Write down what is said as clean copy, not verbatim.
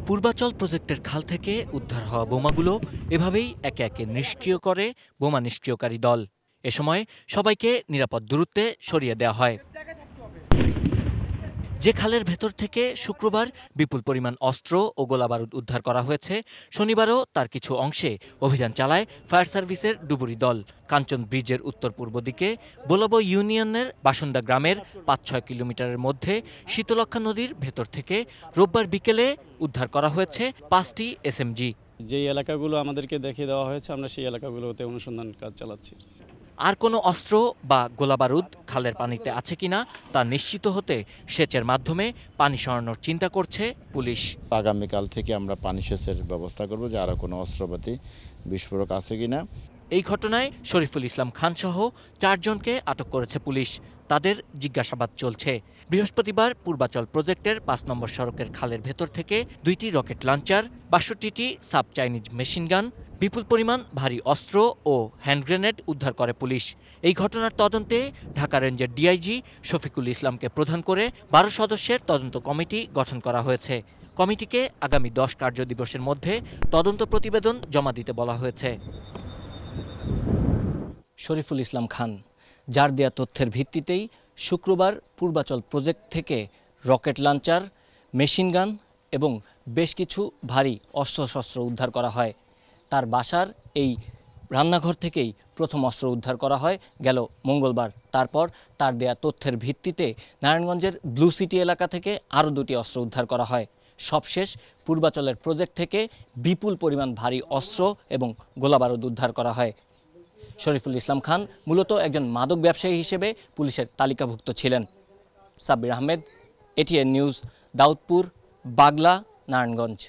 পূর্বাচল প্রজেক্টের খাল থেকে উদ্ধার হওয়া বোমাগুলো এভাবেই একে একে নিষ্ক্রিয় করে বোমা নিষ্ক্রিয়কারী দল। এ সময় সবাইকে নিরাপদ দূরত্বে সরিয়ে দেওয়া হয়। যে খালের ভেতর থেকে শুক্রবার বিপুল পরিমাণ অস্ত্র ও গোলাবারুদ উদ্ধার করা হয়েছে, শনিবারও তার কিছু অংশে অভিযান চালায় ফায়ার সার্ভিসের ডুবুরি দল। কাঞ্চন ব্রিজের উত্তর পূর্ব দিকে বোলাবো ইউনিয়নের বাসুন্দা গ্রামের ৫-৬ কিলোমিটারের মধ্যে শীতলক্ষ্যা নদীর ভেতর থেকে রোববার বিকেলে উদ্ধার করা হয়েছে ৫টি এসএমজি। যে এলাকাগুলো আমাদেরকে দেখিয়ে দেওয়া হয়েছে, আমরা সেই এলাকাগুলোতে অনুসন্ধান কাজ চালাচ্ছি। আর কোনো অস্ত্র বা গোলাবারুদ খালের পানিতে আছে কিনা তা নিশ্চিত হতে সেচের মাধ্যমে পানি সরানোর চিন্তা করছে পুলিশ। আগামীকাল থেকে আমরা পানি সেচের ব্যবস্থা করব, যে আরও কোনো অস্ত্রপাতি বিস্ফোরক আছে কিনা। এই ঘটনায় শরীফুল ইসলাম খান সহ 4 জনকে আটক করেছে পুলিশ। তাদের জিজ্ঞাসাবাদ চলছে। বৃহস্পতিবার পূর্বাচল প্রজেক্টের ৫ নম্বর সড়কের খালের ভেতর থেকে 2টি রকেট লঞ্চার, ৬২টি সাব চাইনিজ মেশিনগান, বিপুল পরিমাণ ভারী অস্ত্র ও হ্যান্ড গ্রেনেড উদ্ধার করে পুলিশ। এই ঘটনার তদন্তে ঢাকা রেঞ্জের ডিআইজি শফিকুল ইসলামকে প্রধান করে 12 সদস্যের তদন্ত কমিটি গঠন করা হয়েছে। কমিটিকে আগামী 10 কার্যদিবসের মধ্যে তদন্ত প্রতিবেদন জমা দিতে বলা হয়েছে। শরীফুল ইসলাম খান, যার দেয়া তথ্যের ভিত্তিতেই শুক্রবার পূর্বাচল প্রজেক্ট থেকে রকেট লঞ্চার, মেশিনগান এবং বেশ কিছু ভারী অস্ত্রশস্ত্র উদ্ধার করা হয়। তার বাসার এই রান্নাঘর থেকেই প্রথম অস্ত্র উদ্ধার করা হয় গেল মঙ্গলবার। তারপর তার দেয়া তথ্যের ভিত্তিতে নারায়ণগঞ্জের ব্লু সিটি এলাকা থেকে আরও 2টি অস্ত্র উদ্ধার করা হয়। সবশেষ পূর্বাচলের প্রজেক্ট থেকে বিপুল পরিমাণ ভারী অস্ত্র এবং গোলাবারুদ উদ্ধার করা হয়। শরীফুল ইসলাম খান মূলত একজন মাদক ব্যবসায়ী হিসেবে পুলিশের তালিকাভুক্ত ছিলেন। Sabbir Ahmed, ATN news, Daudpur, বাগলা, Narayanganj.